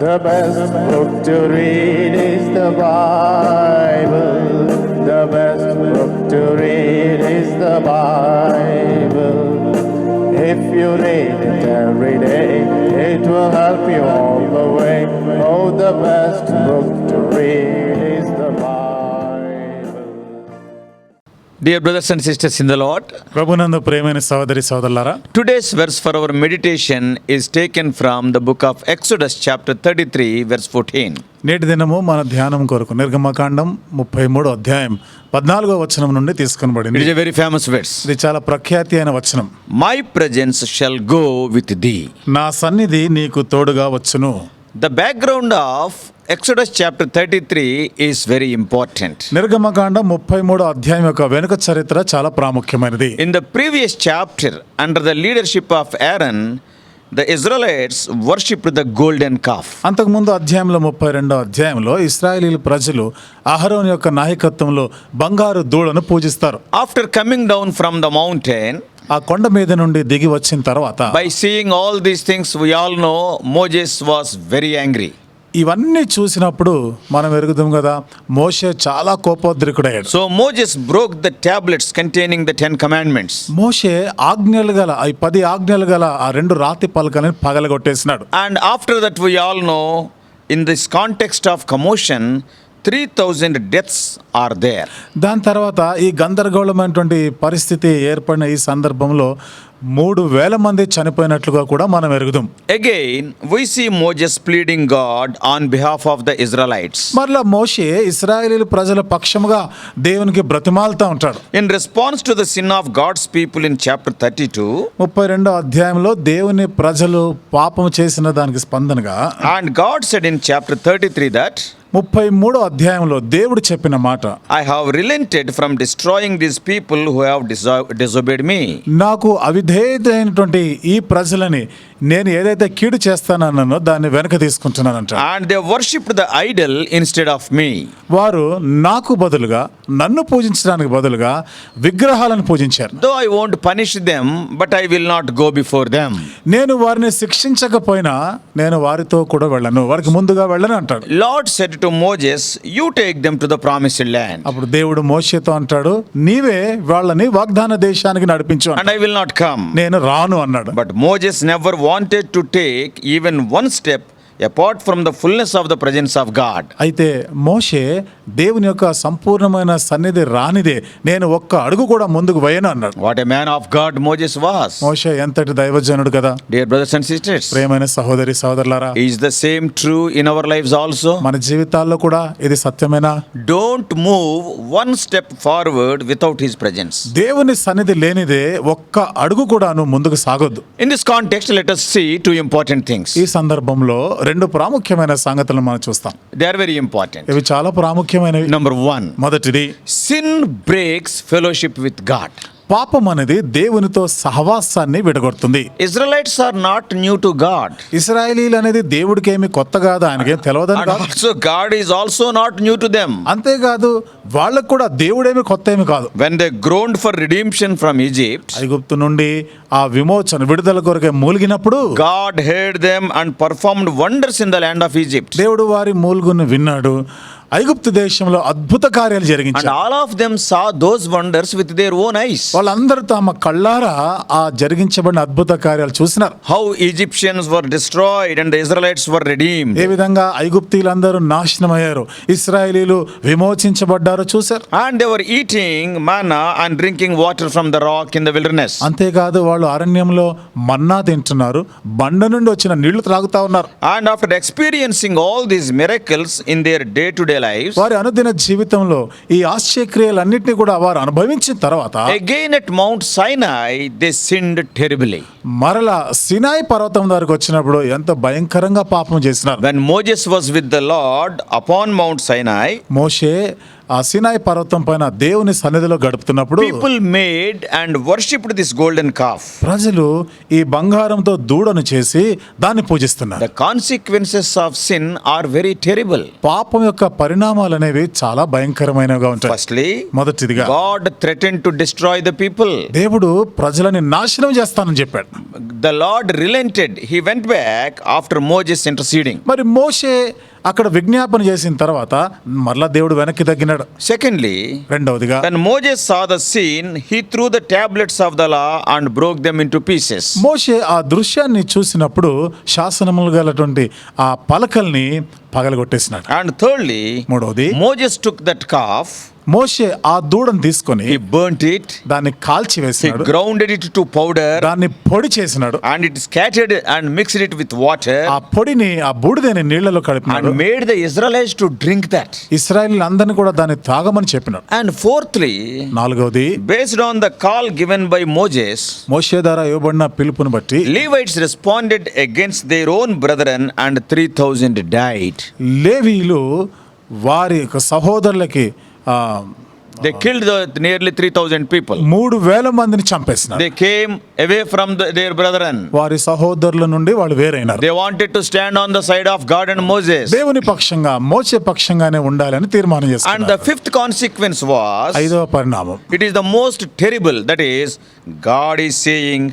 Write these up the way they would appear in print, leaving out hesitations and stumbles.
The best book to read is the Bible. The best book to read is the Bible. If you read it every day, it will help you all the way. Oh, the best book to read is the Bible. Dear brothers and sisters in the Lord, ప్రభునందు ప్రియమైన సహోదరి సహోదరులారా, today's verse for our meditation is taken from the book of Exodus chapter 33 verse 14. నేటి దినము మన ధ్యానం కొరకు నిర్గమకాండం 33 అధ్యాయం 14వ వచనం నుండి It తీసుకొనబడింది. is a very famous verse. ఇది చాలా ప్రఖ్యాతి అయిన వచనం. My presence shall go with thee. నా సన్నిధి నీకు తోడుగా వచ్చును. The background of Exodus chapter 33 is very important. నిర్గమకాండం 33 అధ్యాయం యొక్క వెనుక చరిత్ర చాలా ప్రాముఖ్యమైనది. In the previous chapter, under the leadership of Aaron, the Israelites worshipped the golden calf. అంతకుముందు అధ్యాయంలో 32వ అధ్యాయంలో ఇశ్రాయేలీయుల ప్రజలు అహరోను యొక్క నాయకత్వంలో బంగారు దూడను పూజిస్తారు. After coming down from the mountain, ఆ కొండ మీద నుండి దిగి వచ్చిన తర్వాత by seeing all these things, we all know Moses was very angry. ఇవన్నీ చూసినప్పుడు మనం ఎరుగుదాం కదా, మోషే చాలా కోపోద్రికుడయ్యాడు. So Moses broke the tablets containing the 10 commandments. మోషే ఆజ్ఞలు గల 10 ఆజ్ఞలు గల ఆ 2 రాతి పలకలను పగలగొట్టేసినాడు. And after that, we all know, in this context of commotion, 3,000 deaths are there. దాని తర్వాత ఈ గందరగోళమైనటువంటి పరిస్థితి ఏర్పడిన ఈ సందర్భంలో 3,000 మంది చనిపోయినట్లుగా కూడా మనం ఎరుగుదాం. Again, we see Moses pleading God on behalf of the Israelites. మరలా మోషే ఇశ్రాయేలీయుల ప్రజల పక్షముగా దేవునికి బ్రతిమాలుతా ఉంటాడు. In response to the sin of God's people in chapter 32, 32వ అధ్యాయంలో దేవుని ప్రజలు పాపం చేసిన దానికి స్పందనగా, and God said in chapter 33 that, 33వ అధ్యాయంలో దేవుడు చెప్పిన మాట, I have relented from destroying these people who have disobeyed me. నాకు అవిధేయతైనటువంటి ఈ ప్రజలని నేను ఏదైతే కీడు చేస్తానన్నానో దాన్ని వెనక తీసుకుంటున్నానంట. And they worshipped the idol instead of me. వారు నాకు బదులుగా, నన్ను పూజించడానికి బదులుగా విగ్రహాలను పూజించారు. Though I won't punish them, but I will not go before them. నేను వారిని శిక్షించకపోయినా నేను వారితో కూడా వెళ్ళను, వారికి ముందుగా వెళ్ళను అంటాడు. Lord said to Moses, you take them to the promised land, అప్పుడు దేవుడు మోషేతో అంటాడు, నీవే వాళ్ళని వాగ్దాన దేశానికి నడిపించు and I will not come. నేను రాను అన్నాడు. But Moses never wanted to take even one step apart from the fullness of the presence of God. అయితే మోషే దేవుని యొక్క సంపూర్ణమైన సన్నిధి రానిదే నేను ఒక్క అడుగు కూడా ముందుకు వేయను అన్నాడు. What a man of God Moses was. మోషే ఎంతటి దైవజనుడు కదా. Dear brothers and sisters, ప్రియమైన సహోదరి సహోదరులారా, is the same true in our lives also? మన జీవితాల్లో కూడా ఇది సత్యమేనా? Don't move one step forward without his presence. దేవుని సన్నిధి లేనిదే ఒక్క అడుగు కూడా నువ్వు ముందుకు సాగొద్దు. In this context, let us see two important things. ఈ సందర్భంలో 2 ప్రాముఖ్యమైన సంగతులను మనం చూస్తాం. They are very important. ఇవి చాలా ప్రాముఖ్యమైనవి. Number 1, మొదటిది, sin breaks fellowship with God. పాపం అనేది దేవునితో సహవాసాన్ని విడగొడుతుంది. Israelites are not new to God. ఇశ్రాయేలీయులు అనేది దేవుడికి ఏమి కొత్త కాదు, ఆయనకేం తెలియదని And కాదు. also God is also not new to them. అంతేకాదు వాళ్ళకు కూడా దేవుడేమి కొత్త ఏమి కాదు. When they groaned for redemption from Egypt, ఐగుప్తు నుండి ఆ విమోచన విడుదల కొరకే మూలిగినప్పుడు God heard them and performed wonders in the land of Egypt. దేవుడు వారి మూలుగును విన్నాడు, ఐగుప్తు దేశంలో అద్భుత కార్యాలు And జరిగించాడు. all of them saw those wonders with their own eyes. వాళ్ళందరూ తమ కళ్ళారా ఆ జరిగించబడిన అద్భుత కార్యాలు చూసినారు. How Egyptians were destroyed and the Israelites were redeemed. ఏ విధంగా ఐగుప్తీయులందరూ నాశనమయ్యారు, ఇశ్రాయేలీయులు విమోచించబడ్డారో చూశారు. And they were eating manna and drinking water from the rock in the wilderness. అంతేకాదు వాళ్ళు అరణ్యంలో మన్నా తింటున్నారు, బండ నుండి వచ్చిన నీళ్లు త్రాగుతా ఉన్నారు. And after experiencing all these miracles in their day-to-day lives, వారి అనుదిన జీవితంలో ఈ ఆశ్చర్యక్రియలన్నింటినీ కూడా వారు అనుభవించిన తర్వాత again at Mount Sinai they sinned terribly. మరలా సినాయి పర్వతం దగ్గరకు వచ్చినప్పుడు ఎంత భయంకరంగా పాపం చేసినారు. When Moses was with the Lord upon Mount Sinai, మోషే ఆ సినాయి పర్వతం పైన దేవుని సన్నిధిలో గడుపుతున్నప్పుడు people made and worshipped this golden calf. ప్రజలు ఈ బంగారంతో దూడను చేసి దాన్ని పూజిస్తున్నారు. The consequences of sin are very terrible. పాపం యొక్క పరిణామాలు అనేవి చాలా భయంకరమైనవిగా ఉంటాయి. Firstly, మొదటిదిగా God threatened to destroy the people. దేవుడు ప్రజలని నాశనం చేస్తానని చెప్పాడు. The Lord relented. He went back after Moses interceding. మరి మోషే అక్కడ విజ్ఞాపన చేసిన తర్వాత మరలా దేవుడు వెనక్కి తగ్గినాడు. Secondly, రెండవదిగా when Moses saw the scene, he threw the tablets of the law and broke them into pieces. మోషే ఆ దృశ్యాన్ని చూసినప్పుడు శాసనములు గలటువంటి ఆ పలకల్ని పగలగొట్టేసినాడు. And thirdly, మూడవది Moses took that calf, మోషే ఆ దూడను తీసుకొని he burnt it, దాన్ని కాల్చి he వేసినాడు, grounded it to powder, దాన్ని పొడి చేసినాడు, and it scattered and mixed it with water, ఆ పొడిని ఆ బూడిదని నీళ్లలో కలిపినాడు, and made the Israelites to drink that. ఇశ్రాయేలీయులందరినీ కూడా దాన్ని తాగమని చెప్పినాడు. And fourthly, నాలుగవది based on the call given by Moses, మోషే ద్వారా ఇవ్వబడిన పిలుపుని బట్టి Levites responded against their own brethren and 3,000 died. లేవీయులు వారి యొక్క సహోదరులకి They killed nearly 3,000 people. 3,000 మందిని చంపేసినారు. They came away from their brethren. వారి సహోదరుల నుండి వాళ్ళు వేరైనారు. They wanted to stand on the side of God and Moses. దేవుని పక్షంగా మోషే పక్షంగానే ఉండాలని తీర్మానం And చేసుకున్నారు. the fifth consequence was, ఐదవ పరిణామం, it is the most terrible, that is, God is saying,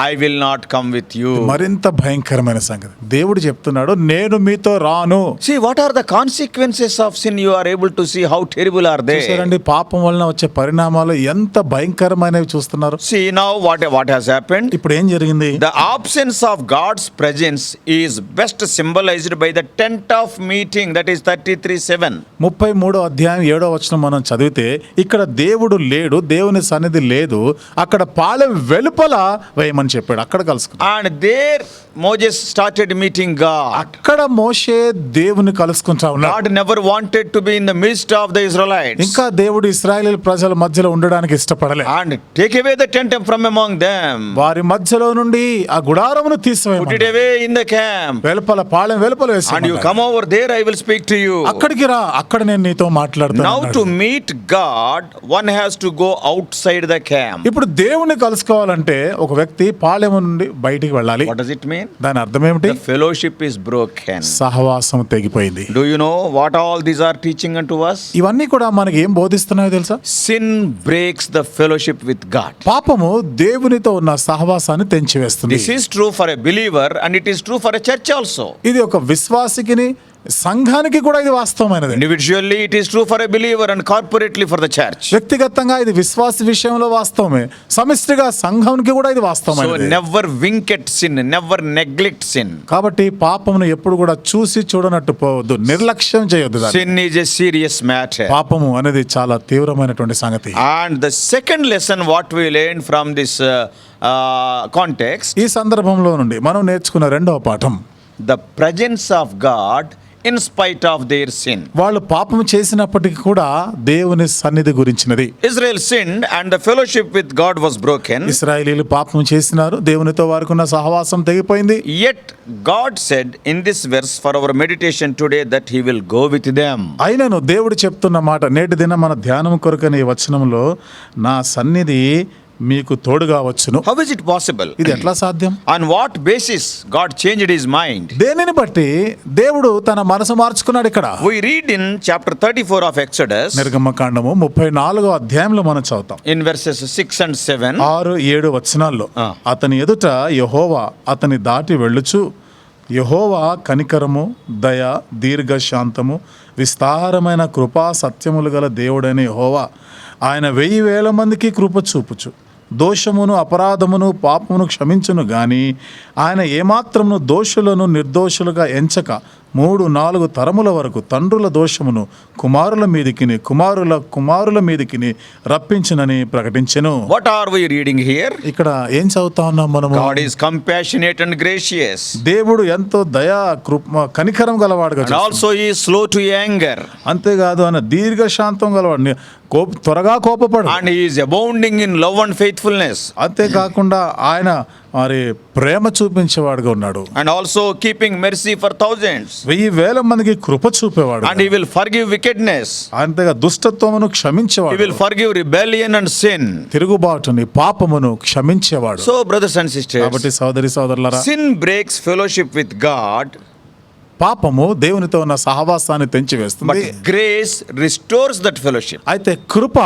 I will not come with you. మరింత భయంకరమైన సంగతి. దేవుడు చెప్తున్నాడు, నేను మీతో రాను. See, what are the consequences of sin? You are able to see how terrible are they. చూసారండి, పాపం వలన వచ్చే పరిణామాలు ఎంత భయంకరమైనవి చూస్తున్నారు. See now what has happened. ఇప్పుడు ఏం జరిగింది? The absence of God's presence is best symbolized by the tent of meeting, that is 33:7. 33వ అధ్యాయం 7వ వచనం మనం చదివితే ఇక్కడ దేవుడు లేడు, దేవుని సన్నిధి లేదు, అక్కడ పాలెం వెలుపల వేయమని చెప్పాడు. అక్కడ కలుసుకున్నాడు. And there Moses started meeting God. అక్కడ మోషే దేవుని కలుసుకుంటా ఉన్నాడు. God never wanted to be in the midst of the Israelites. ఇంకా దేవుడు ఇశ్రాయేలు ప్రజల మధ్యలో ఉండడానికి ఇష్టపడలే. And take away the tent from among them. వారి మధ్యలో నుండి ఆ గుడారమును Put it తీసివేయమన్నాడు. away in the camp. వెలుపల పాలెం వెలుపల And you వేసి come over there, I will speak to you. అక్కడికి రా, అక్కడ నేను నీతో Now to మాట్లాడుతాను. meet God, one has to go outside the camp. ఇప్పుడు దేవుని కలుసుకోవాలంటే ఒక వ్యక్తి పాలెం నుండి బయటికి వెళ్ళాలి. What does it mean? దాని అర్థం ఏమిటి? The fellowship is broken. సహవాసం తెగిపోయింది. Do you know what all these are teaching unto us? ఇవన్నీ కూడా మనకి ఏం బోధిస్తున్నాయో తెలుసా? Sin breaks the fellowship with God. పాపము దేవునితో ఉన్న సహవాసాన్ని తెంచివేస్తుంది. This is true for a believer and it is true for a church also. ఇది ఒక విశ్వాసికిని సంఘానికి కూడా ఇది వాస్తవమైనది. Individually it is true for a believer and corporately for the church. వ్యక్తిగతంగా ఇది విశ్వాస విషయంలో వాస్తవమే, సమిష్టిగా సంఘానికి కూడా ఇది So వాస్తవమైనది. never wink at sin, never neglect sin. కాబట్టి పాపమును ఎప్పుడు కూడా చూసి చూడనట్టు పోవద్దు, నిర్లక్ష్యం చేయొద్దు దాన్ని. Sin is a serious matter. పాపము అనేది చాలా తీవ్రమైనటువంటి సంగతి. And the second lesson what we learned from this context, ఈ సందర్భంలో నుండి మనం నేర్చుకున్న రెండవ పాఠం, the presence of God in spite of their sin. వాళ్ళు పాపం చేసినప్పటికీ కూడా దేవుని సన్నిధి గురించినది. Israel sinned and the fellowship with God was broken. ఇశ్రాయేలీయులు పాపం చేసినారు, దేవునితో వారికి ఉన్న సహవాసం తెగిపోయింది. Yet God said in this verse for our meditation today that he will go with them. అయినను దేవుడు చెప్తున్న మాట నేటి దిన మన ధ్యానం కొరకని ఈ వచనంలో, నా సన్నిధి మీకు తోడుగా వచ్చును. How is it possible? ఇది ఎట్లా సాధ్యం? On what basis God changed his mind? దేనిని బట్టి దేవుడు తన మనసు మార్చుకున్నాడు? ఇక్కడ We read in chapter 34 of Exodus, నిర్గమకాండము 34వ అధ్యాయంలో మనం చదువుతాం. in verses 6 and 7. 6-7 వచనాల్లో, ఆ. అతని ఎదుట యెహోవా అతని దాటి వెళ్ళుచు, యెహోవా కనికరము, దయ, దీర్ఘశాంతము, విస్తారమైన కృపా సత్యములు గల దేవుడైన యెహోవా, ఆయన 1,000 మందికి కృప చూపుచు దోషమును అపరాధమును పాపమును క్షమించును గాని ఆయన ఏమాత్రమును దోషులను నిర్దోషులుగా ఎంచక 3-4 తరముల వరకు తండ్రుల దోషమును కుమారుల మీదికిని కుమారుల మీదికిని రప్పించునని ప్రకటించెను. What are we reading here? ఇక్కడ ఏం చదువుతా ఉన్నాం మనము? God is compassionate and gracious. దేవుడు ఎంతో దయా కనికరం గలవాడుగా And also he is slow to anger. అంతేకాదు ఆయన దీర్ఘశాంతం గలవాడు, త్వరగా కోపపడు. And he is abounding in love and faithfulness. అంతేకాకుండా ఆయన మరి ప్రేమ చూపించేవాడుగా ఉన్నాడు. And also keeping mercy for thousands. 1000 మందికి కృప చూపేవాడు. And he will forgive wickedness. అంతేగా దుష్టత్వమును He క్షమించేవాడు. will forgive rebellion and sin. తిరుగుబాటుని పాపమును క్షమించేవాడు. So, brothers and sisters, కాబట్టి సోదరి సోదరులారా, sin breaks fellowship with God, పాపము దేవునితో ఉన్న సహవాసాన్ని తెంచివేస్తుంది. but grace restores that fellowship. అయితే కృప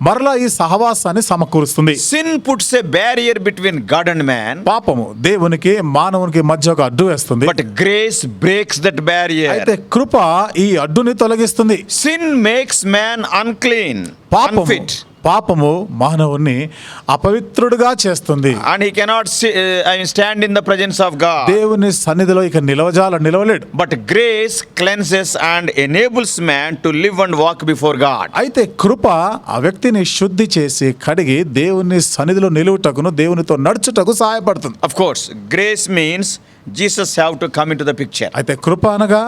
మరలా ఈ సహవాసాన్ని సమకూరుస్తుంది. Sin puts a barrier between God and man, పాపము దేవునికి మానవునికి మధ్య ఒక అడ్డు వేస్తుంది. but grace breaks that barrier. అయితే కృప ఈ అడ్డుని తొలగిస్తుంది. Sin makes man unclean, పాపము unfit, పాపము మానవుని అపవిత్రుడుగా చేస్తుంది. and he cannot stand in the presence of God. దేవుని సన్నిధిలో ఇక నిలవలేడు. But grace cleanses and enables man to live and walk before God. అయితే కృప ఆ వ్యక్తిని శుద్ధి చేసి కడిగి దేవుని సన్నిధిలో నిలువుటకును దేవునితో నడుచుటకు సహాయపడుతుంది. Of course, grace means Jesus have to come into the picture. అయితే కృప అనగా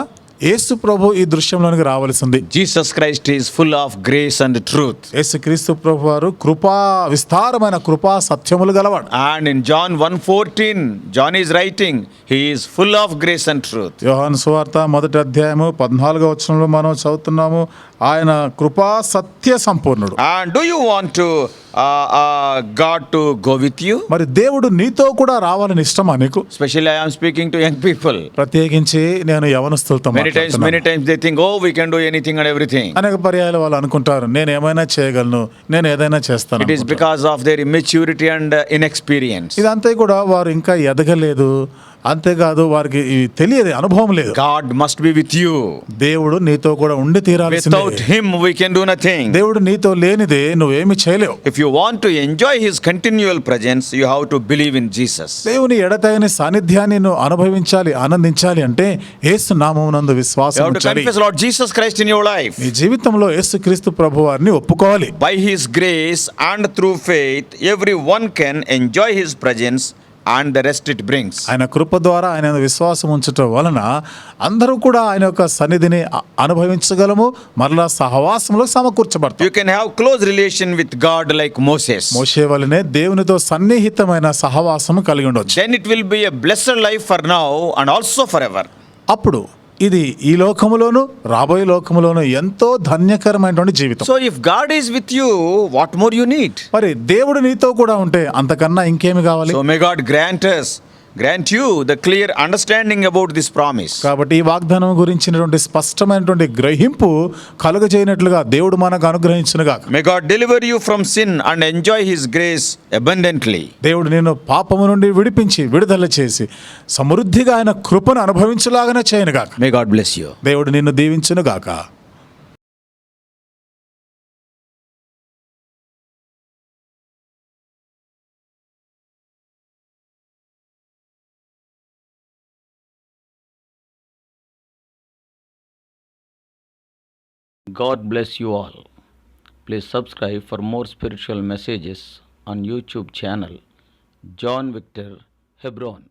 యేసు ప్రభు ఈ దృశ్యంలోనికి రావలసింది. Jesus Christ is full of grace and truth. యేసు క్రీస్తు ప్రభు వారు కృపా విస్తారమైన కృపా సత్యములు గలవాడు. And in John 1:14, John is writing, he is full of grace and truth. యోహాను సువార్త 1వ అధ్యాయము 14వ వచనంలో మనం చదువుతున్నాము, ఆయన కృపా సత్య సంపూర్ణుడు. And do you want to God to go with you? మరి దేవుడు నీతో కూడా రావాలని ఇష్టమా నీకు? Especially I am speaking to young people. ప్రత్యేకించి నేను యవనస్తులతో Many times they think, oh, we can do anything and everything. అనేక పర్యాయాలు వాళ్ళు అనుకుంటారు, నేను ఏమైనా చేయగలను, నేను ఏదైనా చేస్తాను. It is because of their immaturity and inexperience. ఇదంతా కూడా వారు ఇంకా ఎదగలేదు, అంతేకాదు వారికి ఇవి తెలియదు, అనుభవం లేదు. God must be with you. దేవుడు నీతో కూడా ఉండి తీరాల్సిందే. Without him we can do nothing. దేవుడు నీతో లేనిదే నువ్వేమి చేయలేవు. If you want to enjoy his continual presence, you have to believe in Jesus. దేవుని ఎడతెగని సాన్నిధ్యాన్ని నువ్వు అనుభవించాలి, ఆనందించాలి అంటే యేసు నామమునందు You విశ్వాసం have to ఉంచాలి. confess Lord Jesus Christ in your life. నీ జీవితంలో యేసుక్రీస్తు ప్రభువారిని ఒప్పుకోవాలి. By his grace and through faith, everyone can enjoy his presence and the rest it brings. ఆయన కృప ద్వారా ఆయన విశ్వాసం ఉంచటం వలన అందరూ కూడా ఆయన యొక్క సన్నిధిని అనుభవించగలము, మరలా సహవాసంలో సమకూర్చబడతాం. You can have close relation with God like Moses. మోషే వలనే దేవునితో సన్నిహితమైన సహవాసం కలిగి ఉండొచ్చు. Then it will be a blessed life for now and also forever. అప్పుడు ఇది ఈ లోకములోను రాబోయే లోకములోను ఎంతో ధన్యకరమైనటువంటి జీవితం. So if God is with you, what more you need? మరి దేవుడు నీతో కూడా ఉంటే అంతకన్నా ఇంకేమి కావాలి? So may God grant you the clear understanding about this promise. కాబట్టి ఈ వాగ్దానం గురించినటువంటి స్పష్టమైనటువంటి గ్రహింపు కలుగజేయనట్లుగా దేవుడు మనకు అనుగ్రహించునుగాక. May God deliver you from sin and enjoy his grace abundantly. దేవుడు నిన్ను పాపము నుండి విడిపించి విడుదల చేసి సమృద్ధిగా ఆయన కృపను అనుభవించులాగానే చేయనుగాక. May God bless you. దేవుడు నిన్ను దీవించునుగాక. God bless you all. Please subscribe for more spiritual messages on YouTube channel John Victor Hebron.